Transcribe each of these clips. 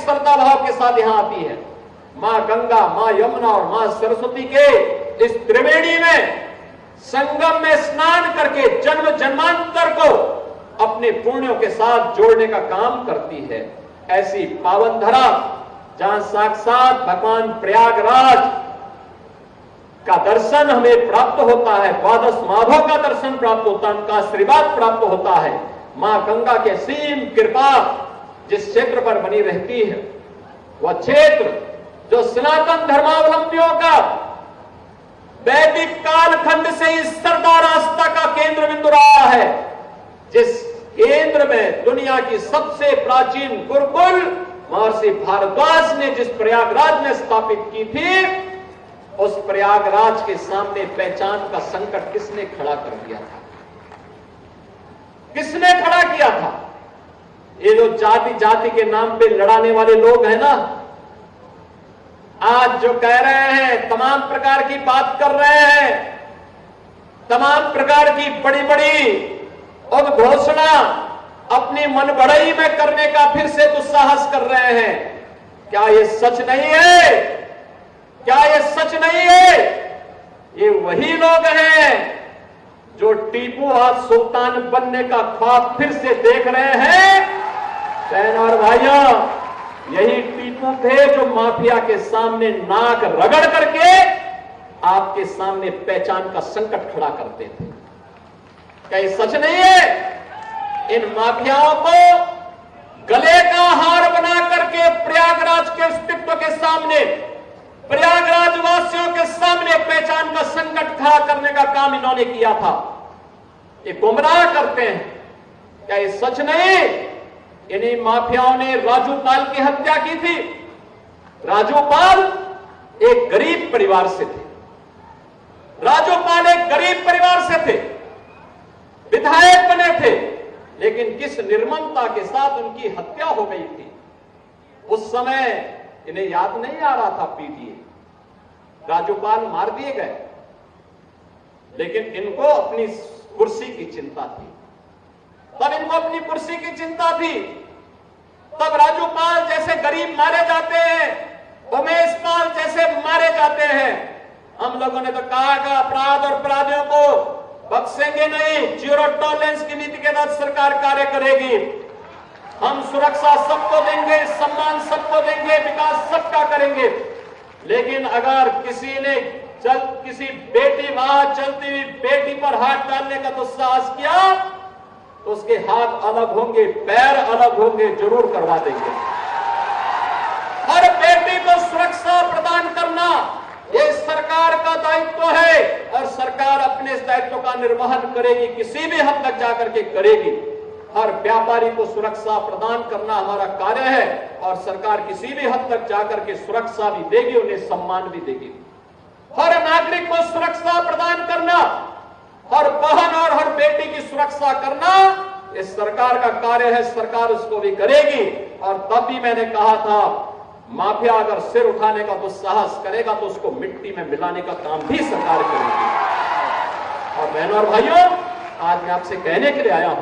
श्रद्धा भाव के साथ यहां आती है। मां गंगा, मां यमुना और मां सरस्वती के इस त्रिवेणी में संगम में स्नान करके जन्म जन्मांतर को अपने पुण्यों के साथ जोड़ने का काम करती है। ऐसी पावन धरा जहां साक्षात भगवान प्रयागराज का दर्शन हमें प्राप्त होता है, द्वादश माधव का दर्शन प्राप्त होता है, उनका आशीर्वाद प्राप्त होता है। मां गंगा के असीम कृपा जिस क्षेत्र पर बनी रहती है, वह क्षेत्र जो सनातन धर्मावलंबियों का वैदिक कालखंड से इस सरदार आस्था का केंद्र बिंदु रहा है, जिस केंद्र में दुनिया की सबसे प्राचीन गुरुकुल महर्षि भारद्वाज ने जिस प्रयागराज में स्थापित की थी, उस प्रयागराज के सामने पहचान का संकट किसने खड़ा कर दिया था? किसने खड़ा किया था? ये जो जाति जाति के नाम पे लड़ाने वाले लोग हैं ना, आज जो कह रहे हैं, तमाम प्रकार की बात कर रहे हैं, तमाम प्रकार की बड़ी बड़ी उद्घोषणा अपनी मन बढ़ई में करने का फिर से दुस्साहस कर रहे हैं। क्या ये सच नहीं है? क्या ये सच नहीं है? ये वही लोग हैं जो टीपू आज सुल्तान बनने का ख्वाब फिर से देख रहे हैं। बहन और भाइयों, यही टीपू थे जो माफिया के सामने नाक रगड़ करके आपके सामने पहचान का संकट खड़ा करते थे। क्या ये सच नहीं है? इन माफियाओं को गले का हार बना करके प्रयागराज के अस्तित्व के सामने, प्रयागराज वासियों के सामने पहचान का संकट खड़ा करने का काम इन्होंने किया था। ये गुमराह करते हैं। क्या ये सच नहीं? इन्हीं माफियाओं ने राजू पाल की हत्या की थी। राजू पाल एक गरीब परिवार से थे। राजू पाल एक गरीब परिवार से थे, विधायक बने थे, लेकिन किस निर्ममता के साथ उनकी हत्या हो गई थी। उस समय इन्हें याद नहीं आ रहा था पीटीए, राजूपाल मार दिए गए, लेकिन इनको अपनी कुर्सी की चिंता थी। तब इनको अपनी कुर्सी की चिंता थी। तब राजूपाल जैसे गरीब मारे जाते हैं, उमेश पाल जैसे मारे जाते हैं। हम लोगों ने तो कहा कि अपराध और अपराधियों को बख्शेंगे नहीं, जीरो टॉलरेंस की नीति के तहत सरकार कार्य करेगी। हम सुरक्षा सबको देंगे, सम्मान सबको देंगे, विकास सबका करेंगे। लेकिन अगर किसी ने किसी बेटी वहां चलती हुई बेटी पर हाथ डालने का दुस्साहस किया तो उसके हाथ अलग होंगे, पैर अलग होंगे, जरूर करवा देंगे। हर बेटी को सुरक्षा प्रदान करना ये सरकार का दायित्व है और सरकार अपने इस दायित्व का निर्वहन करेगी, किसी भी हद तक जाकर के करेगी। हर व्यापारी को सुरक्षा प्रदान करना हमारा कार्य है और सरकार किसी भी हद तक जाकर के सुरक्षा भी देगी, उन्हें सम्मान भी देगी। हर नागरिक को सुरक्षा प्रदान करना, हर बहन और हर बेटी की सुरक्षा करना इस सरकार का कार्य है, सरकार उसको भी करेगी। और तब भी मैंने कहा था, माफिया अगर सिर उठाने का दुस्साहस करेगा तो उसको मिट्टी में मिलाने का काम भी सरकार करेगी। और बहनों और भाइयों, आज मैं आपसे कहने के लिए आया हूं,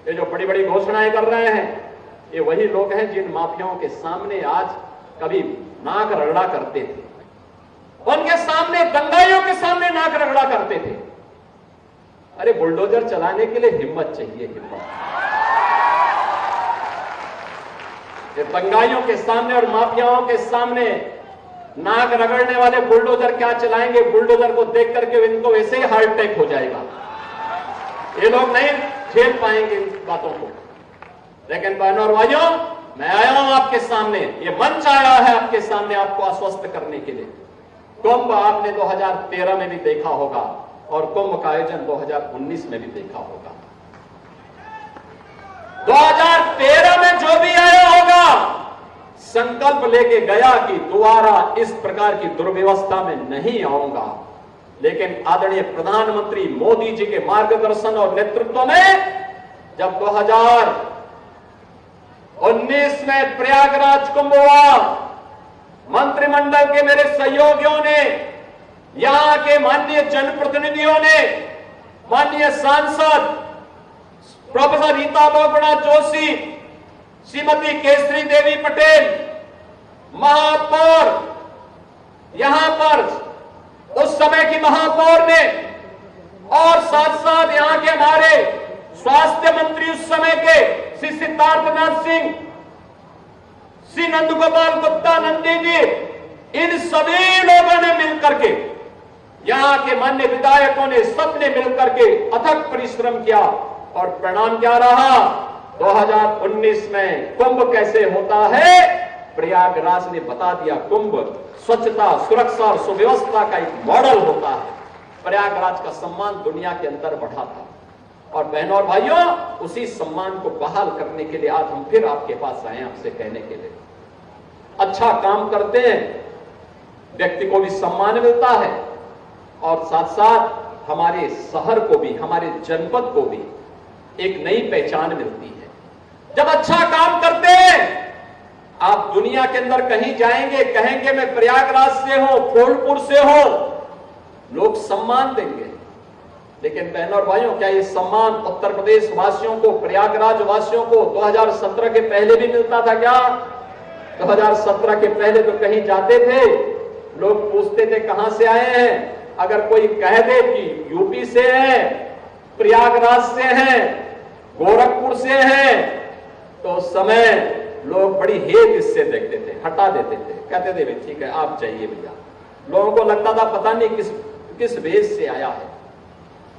ये जो बड़ी बड़ी घोषणाएं कर रहे हैं, ये वही लोग हैं जिन माफियाओं के सामने आज कभी नाक रगड़ा करते थे, उनके सामने, दंगाइयों के सामने नाक रगड़ा करते थे। अरे बुलडोजर चलाने के लिए हिम्मत चाहिए, हिम्मत। ये दंगाइयों के सामने और माफियाओं के सामने नाक रगड़ने वाले बुलडोजर क्या चलाएंगे? बुलडोजर को देख करके इनको वैसे ही हार्ट अटैक हो जाएगा। ये लोग नहीं झेल पाएंगे इन बातों को। लेकिन बहनों और भाइयों, मैं आया हूं आपके सामने, ये मंच आया है आपके सामने आपको आश्वस्त करने के लिए। कुंभ आपने 2013 में भी देखा होगा और कुंभ का आयोजन 2019 में भी देखा होगा। 2013 में जो भी आया होगा संकल्प लेके गया कि दोबारा इस प्रकार की दुर्व्यवस्था में नहीं आऊंगा। लेकिन आदरणीय प्रधानमंत्री मोदी जी के मार्गदर्शन और नेतृत्व में जब 2019 में प्रयागराज कुंभ हुआ, मंत्रिमंडल के मेरे सहयोगियों ने, यहां के माननीय जनप्रतिनिधियों ने, माननीय सांसद प्रोफेसर रीता बहुगुणा जोशी, श्रीमती केसरी देवी पटेल महापौर, यहां पर उस समय की महापौर ने, और साथ साथ यहां के हमारे स्वास्थ्य मंत्री उस समय के श्री सिद्धार्थनाथ सिंह, श्री नंदगोपाल गुप्ता नंदी जी, इन सभी लोगों ने मिलकर के, यहां के मान्य विधायकों ने, सबने मिलकर के अथक परिश्रम किया और परिणाम क्या रहा? 2019 में कुंभ कैसे होता है प्रयागराज ने बता दिया। कुंभ स्वच्छता, सुरक्षा और सुव्यवस्था का एक मॉडल होता है। प्रयागराज का सम्मान दुनिया के अंदर बढ़ा था। और बहनों और भाइयों, उसी सम्मान को बहाल करने के लिए आज हम फिर आपके पास आए, आपसे कहने के लिए अच्छा काम करते हैं, व्यक्ति को भी सम्मान मिलता है और साथ साथ हमारे शहर को भी, हमारे जनपद को भी एक नई पहचान मिलती है। जब अच्छा काम करते हैं, आप दुनिया के अंदर कहीं जाएंगे, कहेंगे मैं प्रयागराज से हूं, फूलपुर से हूं, लोग सम्मान देंगे। लेकिन बहनों और भाइयों, क्या ये सम्मान उत्तर प्रदेश वासियों को, प्रयागराज वासियों को 2017 के पहले भी मिलता था क्या? 2017 के पहले तो कहीं जाते थे, लोग पूछते थे कहां से आए हैं। अगर कोई कह दे कि यूपी से है, प्रयागराज से हैं, गोरखपुर से हैं, तो उस समय लोग बड़ी हेत इससे देखते थे, हटा देते थे, कहते थे ठीक है आप जाइए भैया। लोगों को लगता था पता नहीं किस वेश से आया है,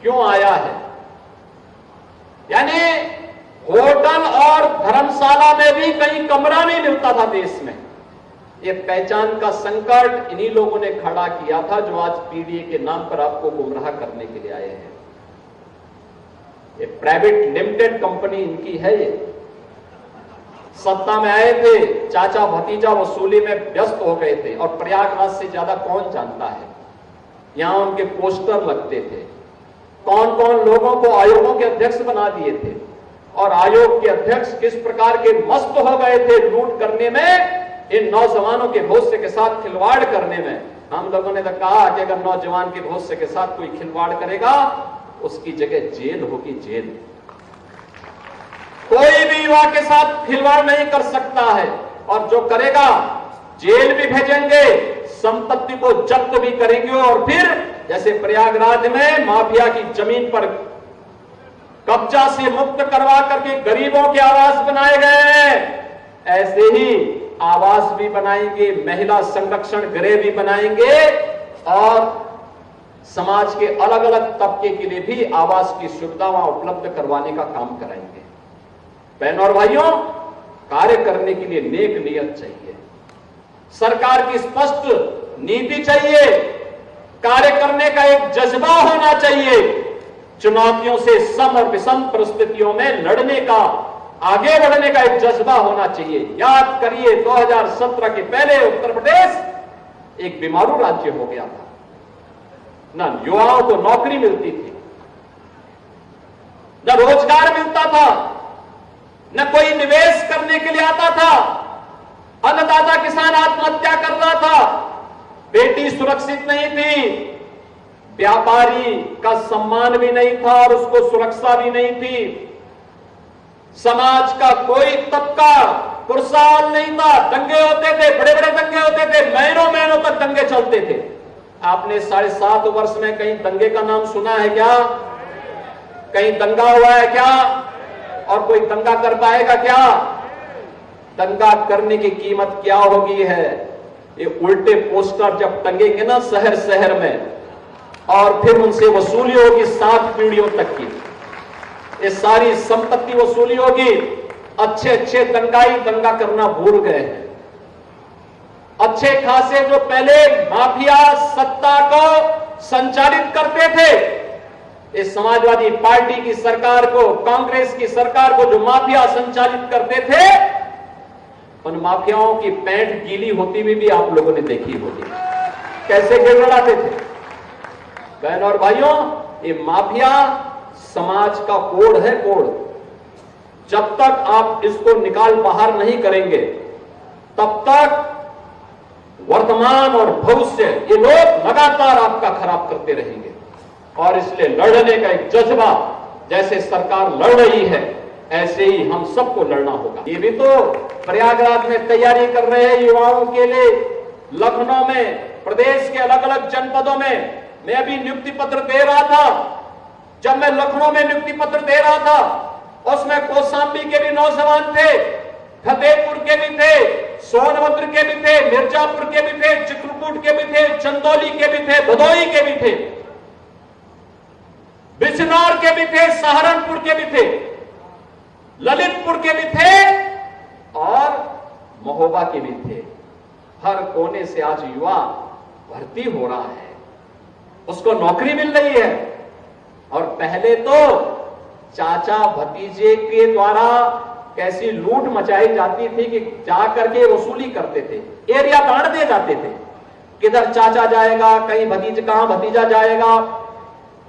क्यों आया है। यानी होटल और धर्मशाला में भी कहीं कमरा नहीं मिलता था देश में। ये पहचान का संकट इन्हीं लोगों ने खड़ा किया था, जो आज पीडीए के नाम पर आपको गुमराह करने के लिए आए हैं। ये प्राइवेट लिमिटेड कंपनी इनकी है। ये सत्ता में आए थे, चाचा भतीजा वसूली में व्यस्त हो गए थे, और प्रयागराज से ज्यादा कौन जानता है। यहां उनके पोस्टर लगते थे, कौन कौन लोगों को आयोगों के अध्यक्ष बना दिए थे, और आयोग के अध्यक्ष किस प्रकार के मस्त हो गए थे लूट करने में, इन नौजवानों के भविष्य के साथ खिलवाड़ करने में। हम लोगों ने तो कहा कि अगर नौजवान के भविष्य के साथ कोई खिलवाड़ करेगा, उसकी जगह जेल होगी, जेल। कोई भी युवा के साथ खिलवाड़ नहीं कर सकता है, और जो करेगा जेल भी भेजेंगे, संपत्ति को जब्त भी करेंगे, और फिर जैसे प्रयागराज में माफिया की जमीन पर कब्जा से मुक्त करवा करके गरीबों के आवास बनाए गए हैं, ऐसे ही आवास भी बनाएंगे, महिला संरक्षण गृह भी बनाएंगे, और समाज के अलग अलग तबके के लिए भी आवास की सुविधा वहां उपलब्ध करवाने का काम कराएंगे। बहनों और भाइयों, कार्य करने के लिए नेक नियत चाहिए, सरकार की स्पष्ट नीति चाहिए, कार्य करने का एक जज्बा होना चाहिए, चुनौतियों से सम और विषम परिस्थितियों में लड़ने का, आगे बढ़ने का एक जज्बा होना चाहिए। याद करिए 2017 के पहले उत्तर प्रदेश एक बीमारू राज्य हो गया था, न युवाओं को नौकरी मिलती थी, न रोजगार मिलता था, न कोई निवेश करने के लिए आता था, अन्नदाता किसान आत्महत्या कर रहा था, बेटी सुरक्षित नहीं थी, व्यापारी का सम्मान भी नहीं था और उसको सुरक्षा भी नहीं थी, समाज का कोई तबका खुशहाल नहीं था, दंगे होते थे, बड़े बड़े दंगे होते थे, महीनों महीनों तक दंगे चलते थे। आपने 7.5 वर्ष में कहीं दंगे का नाम सुना है क्या? कहीं दंगा हुआ है क्या? और कोई दंगा कर पाएगा क्या? दंगा करने की कीमत क्या होगी है? ये उल्टे पोस्टर जब टंगेंगे ना शहर शहर में, और फिर उनसे वसूली होगी 7 पीढ़ियों तक की, ये सारी संपत्ति वसूली होगी। अच्छे अच्छे दंगाई दंगा करना भूल गए हैं। अच्छे खासे जो पहले माफिया सत्ता को संचालित करते थे, इस समाजवादी पार्टी की सरकार को, कांग्रेस की सरकार को जो माफिया संचालित करते थे, उन माफियाओं की पैंट गीली होती हुई भी आप लोगों ने देखी होगी, कैसे गिड़गिड़ाते थे। बहनों और भाइयों, ये माफिया समाज का कोड है, कोड। जब तक आप इसको निकाल बाहर नहीं करेंगे, तब तक वर्तमान और भविष्य ये लोग लगातार आपका खराब करते रहेंगे। और इसलिए लड़ने का एक जज्बा, जैसे सरकार लड़ रही है, ऐसे ही हम सबको लड़ना होगा। ये भी तो प्रयागराज में तैयारी कर रहे हैं युवाओं के लिए। लखनऊ में, प्रदेश के अलग अलग जनपदों में मैं अभी नियुक्ति पत्र दे रहा था। जब मैं लखनऊ में नियुक्ति पत्र दे रहा था, उसमें कौशाम्बी के भी नौजवान थे, फतेहपुर के भी थे, सोनभद्र के भी थे, मिर्जापुर के भी थे, चित्रकूट के भी थे, चंदौली के भी थे, भदोही के भी थे, बिजनौर के भी थे, सहारनपुर के भी थे, ललितपुर के भी थे और महोबा के भी थे। हर कोने से आज युवा भर्ती हो रहा है, उसको नौकरी मिल रही है। और पहले तो चाचा भतीजे के द्वारा कैसी लूट मचाई जाती थी कि जा करके वसूली करते थे, एरिया बांट दिए जाते थे, किधर चाचा जाएगा, कहीं भतीजा, कहां भतीजा जाएगा,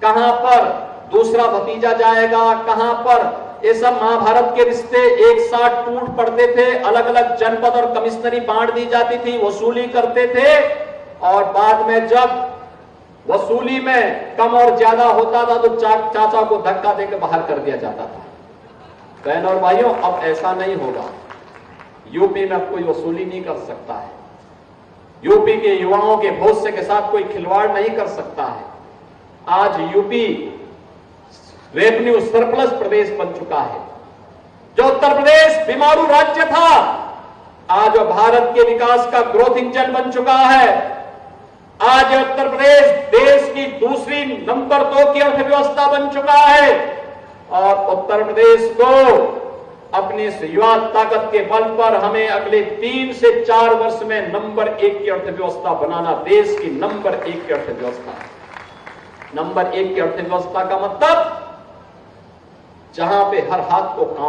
कहां पर दूसरा भतीजा जाएगा, कहां पर। ये सब महाभारत के रिश्ते एक साथ टूट पड़ते थे। अलग अलग जनपद और कमिश्नरी बांट दी जाती थी, वसूली करते थे और बाद में जब वसूली में कम और ज्यादा होता था तो चाचा को धक्का देकर बाहर कर दिया जाता था। बहन और भाइयों, अब ऐसा नहीं होगा। यूपी में अब कोई वसूली नहीं कर सकता है। यूपी के युवाओं के भविष्य के साथ कोई खिलवाड़ नहीं कर सकता है। आज यूपी रेवेन्यू सरप्लस प्रदेश बन चुका है। जो उत्तर प्रदेश बीमारू राज्य था, आज भारत के विकास का ग्रोथ इंजन बन चुका है। आज उत्तर प्रदेश देश की दूसरी नंबर 2 की अर्थव्यवस्था बन चुका है और उत्तर प्रदेश को अपनी इस युवा ताकत के बल पर हमें अगले 3 से 4 वर्ष में नंबर 1 की अर्थव्यवस्था बनाना। देश की नंबर 1 की अर्थव्यवस्था। नंबर 1 की अर्थव्यवस्था का मतलब जहां पे हर हाथ को काम